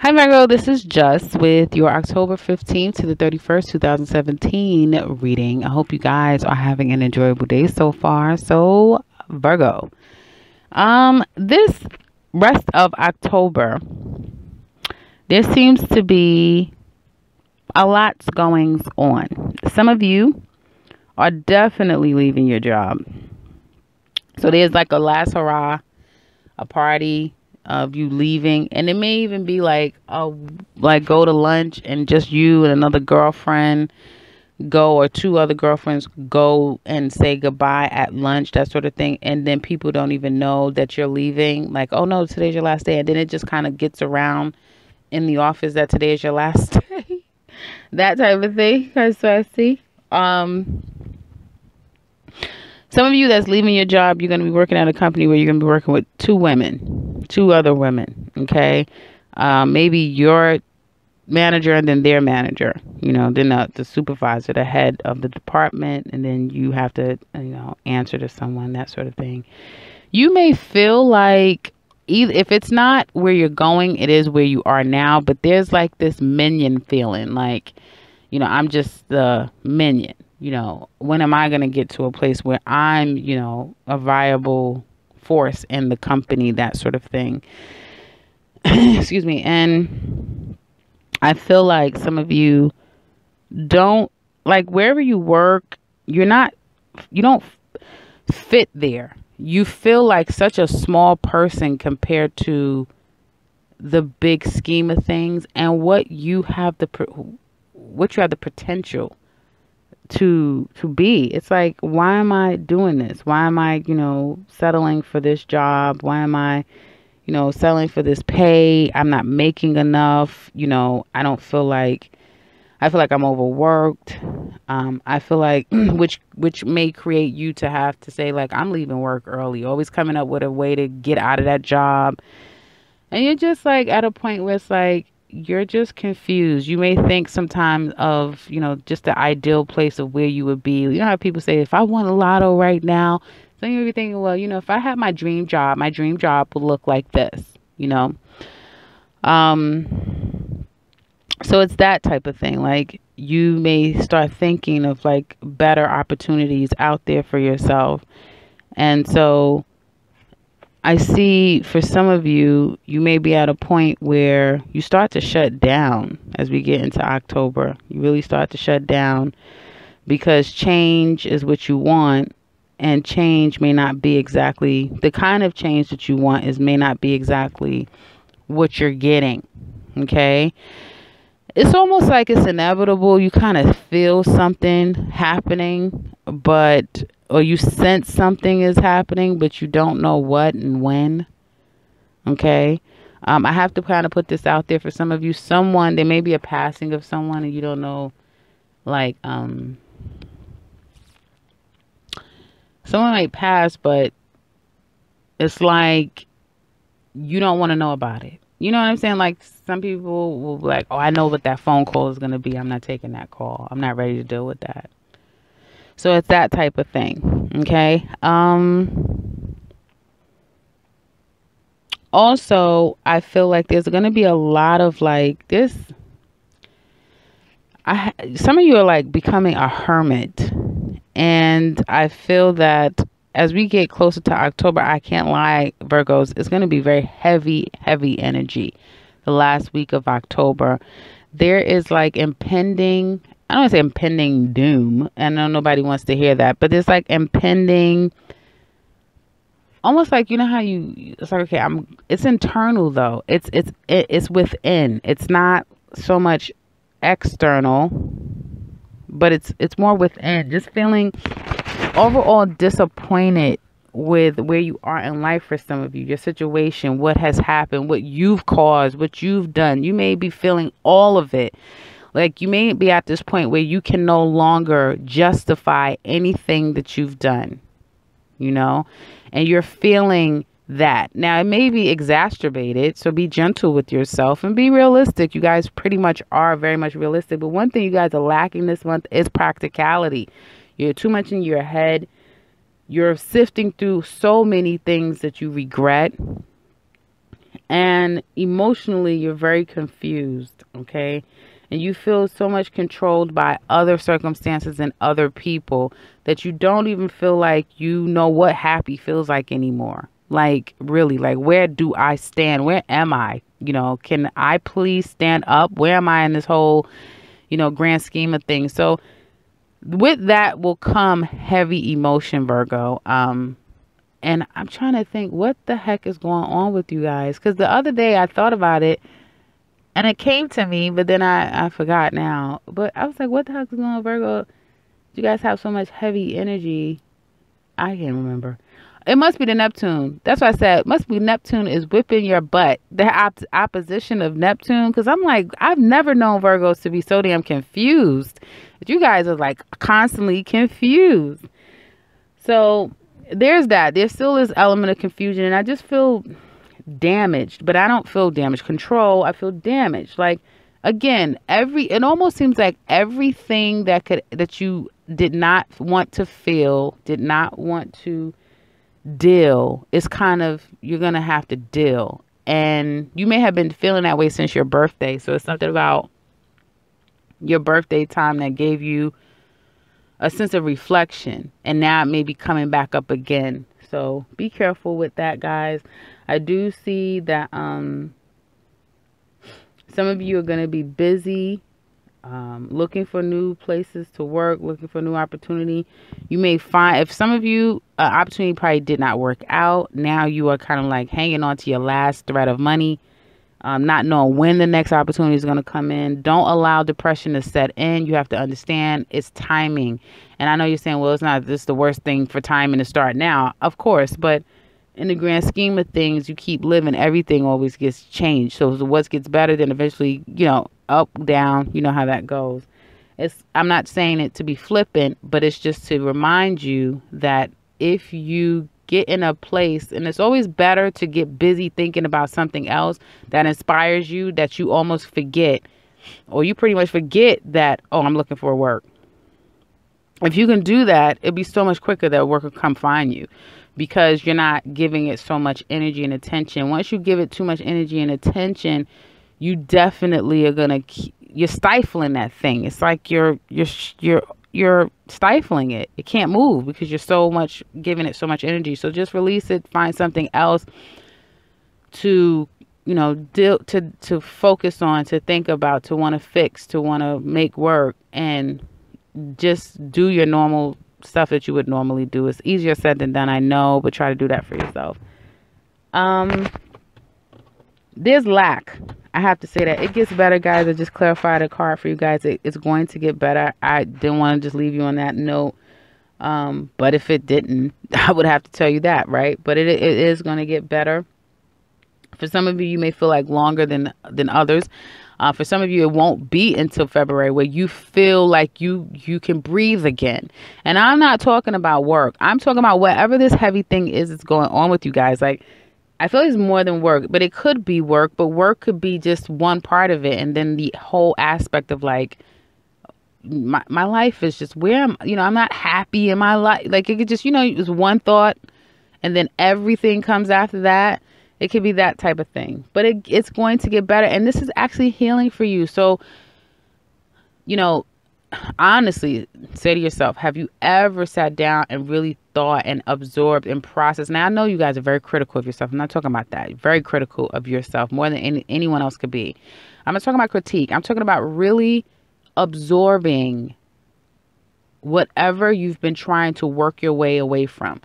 Hi Virgo, this is Just with your October 15th to the 31st, 2017 reading. I hope you guys are having an enjoyable day so far. So, Virgo, this rest of October, there seems to be a lot's going on. Some of you are definitely leaving your job. So there's like a last hurrah, a party of you leaving, and it may even be like go to lunch and just you and another girlfriend go, or two other girlfriends go and say goodbye at lunch, that sort of thing, and then people don't even know that you're leaving, like, oh no, today's your last day, and then it just kind of gets around in the office that today is your last day. That type of thing. That's what I see. Some of you that's leaving your job, you're going to be working at a company where you're going to be working with two other women, okay? Maybe your manager and then their manager, then the supervisor, the head of the department, and then you have to, answer to someone, that sort of thing. You may feel like, if it's not where you're going, it is where you are now, but there's like this minion feeling, like, I'm just the minion. When am I going to get to a place where I'm, a viable force in the company, that sort of thing. Excuse me. And I feel like some of you don't, like, wherever you work, you don't fit there. You feel like such a small person compared to the big scheme of things and what you have the potential to be. It's like, why am I doing this? Why am I, settling for this job? Why am I, settling for this pay? I'm not making enough. I feel like I'm overworked. I feel like which may create you to have to say, like, I'm leaving work early, always coming up with a way to get out of that job. And you're just like at a point where it's like, you're just confused. You may think sometimes of, just the ideal place of where you would be. You know how people say, if I won a lotto right now, so you'll be thinking, well, if I had my dream job would look like this, So it's that type of thing. Like, you may start thinking of like better opportunities out there for yourself. And so I see for some of you, you may be at a point where you start to shut down as we get into October. You really start to shut down because change is what you want, and change may not be exactly the kind of change that you want, may not be exactly what you're getting. Okay. It's almost like it's inevitable. You kind of feel something happening, or you sense something is happening, but you don't know what and when. Okay. I have to kind of put this out there for some of you. There may be a passing of someone and you don't know, like, someone might pass, but it's like, you don't want to know about it. You know what I'm saying? Like, some people will be like, oh, I know what that phone call is going to be. I'm not taking that call. I'm not ready to deal with that. So it's that type of thing. Okay. Also, I feel like there's going to be a lot of like this. Some of you are like becoming a hermit. And I feel that as we get closer to October, I can't lie, Virgos, it's going to be very heavy, heavy energy. The last week of October, there is like impending, I don't want to say impending doom. I know nobody wants to hear that, but there's like impending, almost like, how it's like, okay, it's internal though. It's within. It's not so much external, but it's more within. Just feeling overall disappointed with where you are in life for some of you, your situation, what has happened, what you've caused, what you've done. You may be feeling all of it. Like, you may be at this point where you can no longer justify anything that you've done, and you're feeling that. Now, it may be exacerbated, so be gentle with yourself and be realistic. You guys pretty much are very much realistic, but one thing you guys are lacking this month is practicality. You're too much in your head. You're sifting through so many things that you regret. And emotionally, you're very confused, okay? And you feel so much controlled by other circumstances and other people that you don't even feel like you know what happy feels like anymore. Like, really, like, where do I stand? Where am I? You know, can I please stand up? Where am I in this whole, grand scheme of things? So, with that will come heavy emotion, Virgo. And I'm trying to think what the heck is going on with you guys. Because the other day I thought about it and it came to me, but then I forgot now. But I was like, what the heck is going on, Virgo? You guys have so much heavy energy. I can't remember. It must be the Neptune. That's what I said. It must be Neptune is whipping your butt. The opposition of Neptune. Because I'm like, I've never known Virgos to be so damn confused. But you guys are like constantly confused. So there's that. There still is element of confusion. And I just feel damaged. But I don't feel damaged. Control. I feel damaged. Like, again, it almost seems like everything that you did not want to feel, did not want to deal, is kind of, you're going to have to deal. And you may have been feeling that way since your birthday. So it's something about your birthday time that gave you a sense of reflection. And now it may be coming back up again. So be careful with that, guys. I do see that some of you are going to be busy looking for new places to work, looking for new opportunity. You may find, if some of you, opportunity probably did not work out. Now you are kind of like hanging on to your last thread of money, not knowing when the next opportunity is going to come in. Don't allow depression to set in. You have to understand it's timing. And I know you're saying, well, it's not this the worst thing for timing to start now. Of course, but in the grand scheme of things, you keep living, everything always gets changed. So what gets better, then eventually, up, down, you know how that goes. I'm not saying it to be flippant, but it's just to remind you that if you get in a place, and it's always better to get busy thinking about something else that inspires you, that you almost forget, or you pretty much forget that, oh, I'm looking for work. If you can do that, it'd be so much quicker that work will come find you, because you're not giving it so much energy and attention. Once you give it too much energy and attention, you definitely are you're stifling that thing. It's like you're stifling it. It can't move because you're so much giving it so much energy. So just release it, find something else to, to focus on, to think about, to want to fix, to want to make work, and just do your normal stuff that you would normally do. It's easier said than done, I know, but try to do that for yourself. There's lack. I have to say that it gets better, guys. I just clarified a card for you guys. It's going to get better. I didn't want to just leave you on that note. But if it didn't, I would have to tell you that, right? But it is going to get better. For some of you, you may feel like longer than others. For some of you, it won't be until February where you feel like you can breathe again. And I'm not talking about work. I'm talking about whatever this heavy thing is that's going on with you guys. Like, I feel like it's more than work, but it could be work, but work could be just one part of it. And then the whole aspect of like, my life is just where I'm not happy in my life. Like, it could just, it was one thought and then everything comes after that. It could be that type of thing, but it's going to get better. And this is actually healing for you. So, honestly, say to yourself, have you ever sat down and really thought and absorbed and processed? Now, I know you guys are very critical of yourself. I'm not talking about that. You're very critical of yourself more than anyone else could be. I'm not talking about critique. I'm talking about really absorbing whatever you've been trying to work your way away from.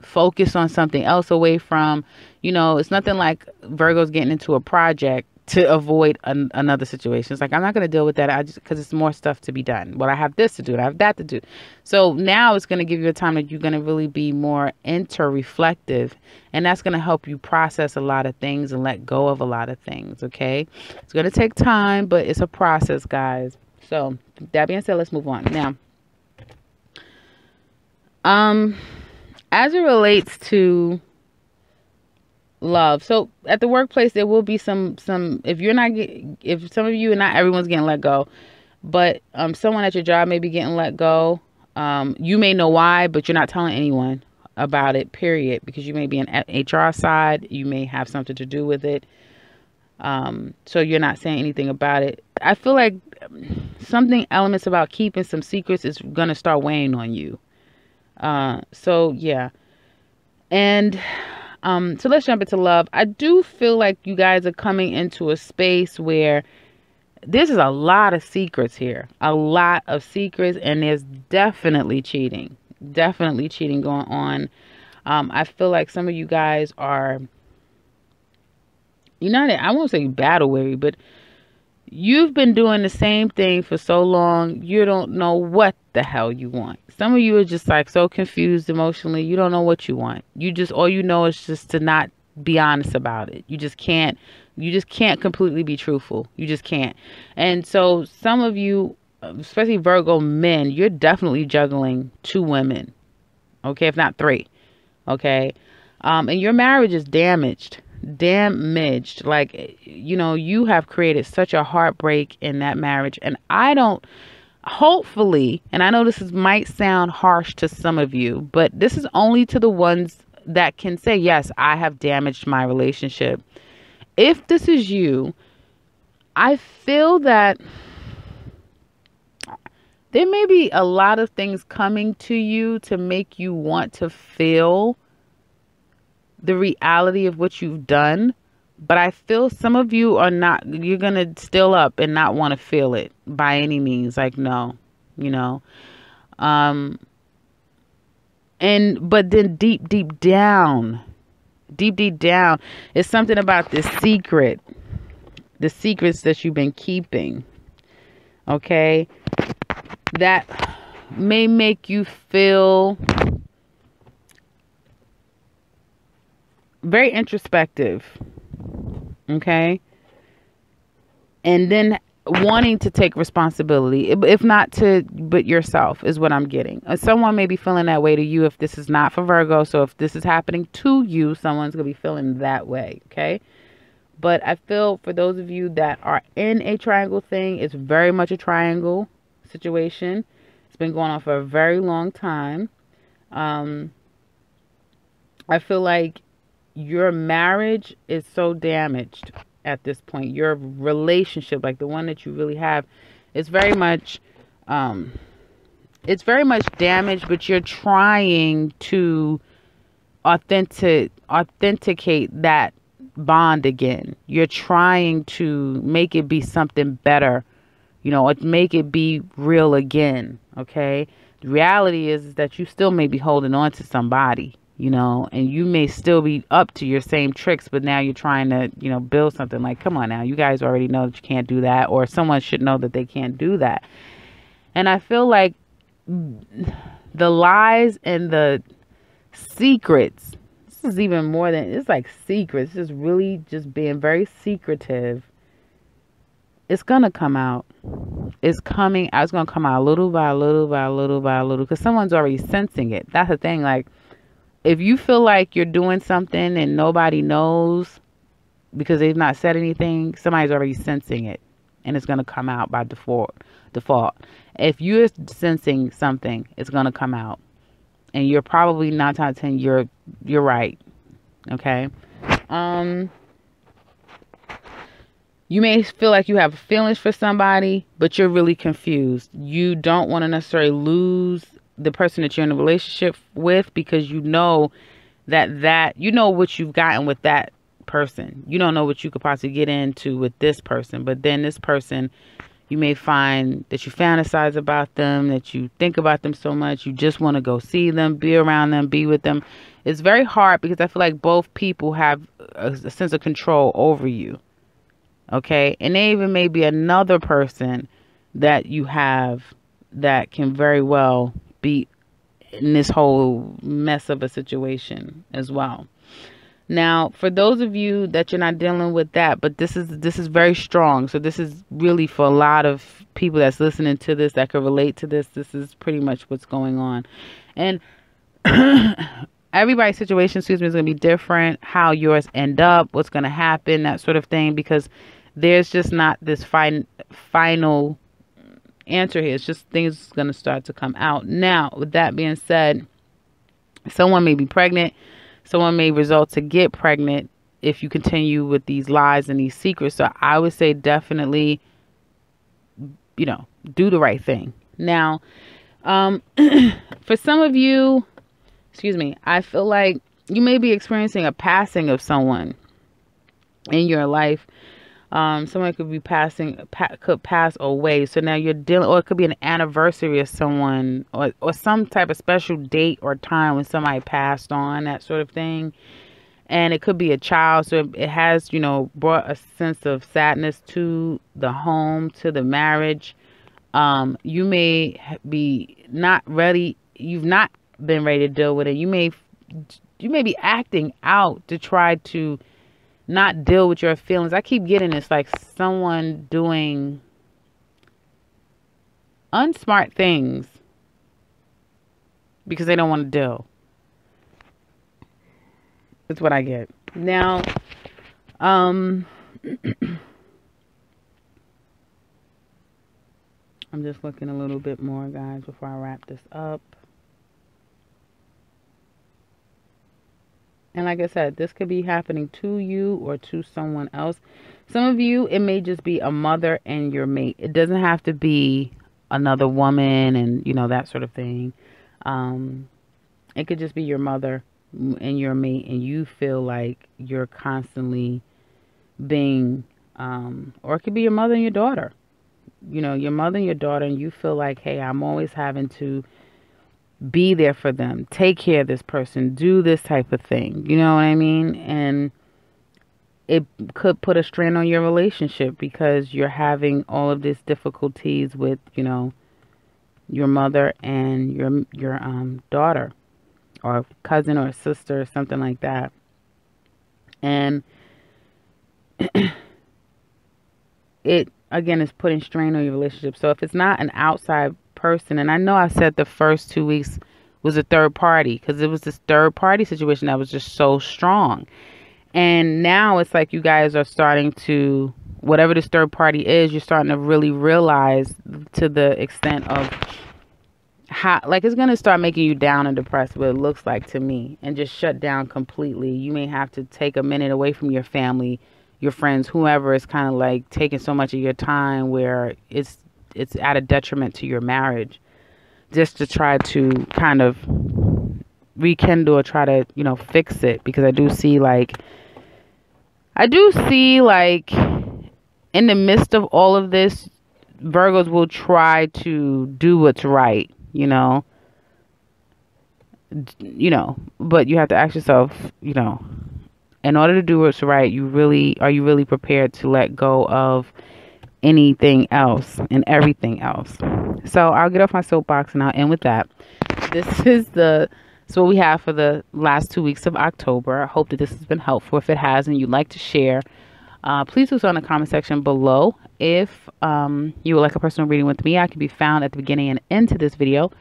Focus on something else away from. It's nothing like Virgo's getting into a project to avoid another situation. It's like, I'm not going to deal with that. Because it's more stuff to be done. Well, I have this to do. I have that to do. So now it's going to give you a time that you're going to really be more reflective, and that's going to help you process a lot of things and let go of a lot of things. Okay. It's going to take time, but it's a process, guys. So that being said, let's move on now. As it relates to love, so at the workplace there will be some if some of you, and not everyone's getting let go, but someone at your job may be getting let go. You may know why, but you're not telling anyone. about it, period, because you may be an HR side, you may have something to do with it. So you're not saying anything about it. I feel like something elements about keeping some secrets is gonna start weighing on you. So yeah. And so let's jump into love. I do feel like you guys are coming into a space where this is a lot of secrets here. A lot of secrets, and there's definitely cheating. Definitely cheating going on. I feel like some of you guys are, I won't say battle weary, but you've been doing the same thing for so long, you don't know what the hell you want. Some of you are just like so confused emotionally. You don't know what you want. All you know is just to not be honest about it. You just can't completely be truthful. You just can't. And so some of you, especially Virgo men, you're definitely juggling 2 women. Okay, if not 3. Okay. And your marriage is damaged. Like, you have created such a heartbreak in that marriage. And hopefully, and I know might sound harsh to some of you, but this is only to the ones that can say, yes, I have damaged my relationship. If this is you, I feel that there may be a lot of things coming to you to make you want to feel the reality of what you've done. But I feel some of you you're going to still up and not want to feel it by any means. Like, no, but then deep down, it's something about this secret, the secrets that you've been keeping. Okay. That may make you feel very introspective. Okay. And then wanting to take responsibility, if not but yourself, is what I'm getting. Someone may be feeling that way to you if this is not for Virgo. So if this is happening to you, someone's going to be feeling that way. Okay. But I feel for those of you that are in a triangle thing, it's very much a triangle situation. It's been going on for a very long time. I feel like your marriage is so damaged at this point. Your relationship, like the one that you really have, is very much damaged, but you're trying to authenticate that bond again. You're trying to make it be something better, make it be real again. Okay. The reality is that you still may be holding on to somebody, and you may still be up to your same tricks, but now you're trying to, build something. Like, come on now, you guys already know that you can't do that, or someone should know that they can't do that. And I feel like the lies and the secrets, this is even more than, it's like secrets, it's really just being very secretive. It's going to come out. It's coming out. It's going to come out little by little by little by little, because someone's already sensing it. That's the thing. Like, if you feel like you're doing something and nobody knows because they've not said anything, somebody's already sensing it, and it's going to come out by default. If you're sensing something, it's going to come out, and you're probably 9 times out of 10 you're right. Okay. You may feel like you have feelings for somebody, but you're really confused. You don't want to necessarily lose the person that you're in a relationship with, because you know that you know what you've gotten with that person. You don't know what you could possibly get into with this person. But then this person, you may find that you fantasize about them, that you think about them so much, you just want to go see them, be around them, be with them. It's very hard, because I feel like both people have a sense of control over you. Okay. And there even may be another person that you have that can very well be in this whole mess of a situation as well. Now, for those of you that you're not dealing with that, but this is very strong. So this is really for a lot of people that's listening to this that could relate to this. This is pretty much what's going on. And everybody's situation, is going to be different. How yours end up, what's going to happen, that sort of thing, because there's just not this final answer here. It's just things going to start to come out. Now, with that being said, Someone may be pregnant. Someone may result to get pregnant if you continue with these lies and these secrets. So I would say definitely, do the right thing. Now, for some of you, excuse me, I feel like you may be experiencing a passing of someone in your life. Someone could be could pass away. So now you're dealing, or it could be an anniversary of someone, or some type of special date or time when somebody passed on, that sort of thing. And it could be a child. So it has, brought a sense of sadness to the home, to the marriage. You may be not ready. You've not been ready to deal with it. You may be acting out to try to not deal with your feelings. I keep getting this, like someone doing unsmart things because they don't want to deal. That's what I get. Now, I'm just looking a little bit more, guys, before I wrap this up. And like I said, this could be happening to you or to someone else. Some of you, it may just be a mother and your mate. It doesn't have to be another woman and, that sort of thing. It could just be your mother and your mate, and you feel like you're constantly being, or it could be your mother and your daughter. Your mother and your daughter, and you feel like, hey, I'm always having to be there for them, take care of this person, do this type of thing. You know what I mean? And it could put a strain on your relationship because you're having all of these difficulties with, your mother and your daughter or cousin or sister or something like that. And it, again, is putting strain on your relationship. So if it's not an outside person, and I know I said the first 2 weeks was a third party because it was this third party situation that was just so strong. And now it's like you guys are starting to, whatever this third party is, you're starting to really realize to the extent of how, like, it's going to start making you down and depressed, what it looks like to me, and just shut down completely. You may have to take a minute away from your family, your friends, whoever is kind of like taking so much of your time where it's at a detriment to your marriage, just to try to kind of rekindle or try to, fix it. Because I do see like in the midst of all of this, Virgos will try to do what's right, but you have to ask yourself, in order to do what's right, are you really prepared to let go of anything else and everything else? So I'll get off my soapbox and I'll end with that. This is what we have for the last 2 weeks of October. I hope that this has been helpful. If it has and you'd like to share, please do so in the comment section below. If you would like a personal reading with me, I can be found at the beginning and end to this video.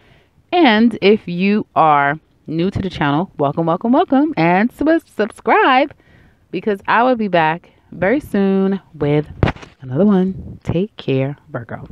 And if you are new to the channel, welcome, and subscribe, because I will be back very soon with another one. Take care, Virgo.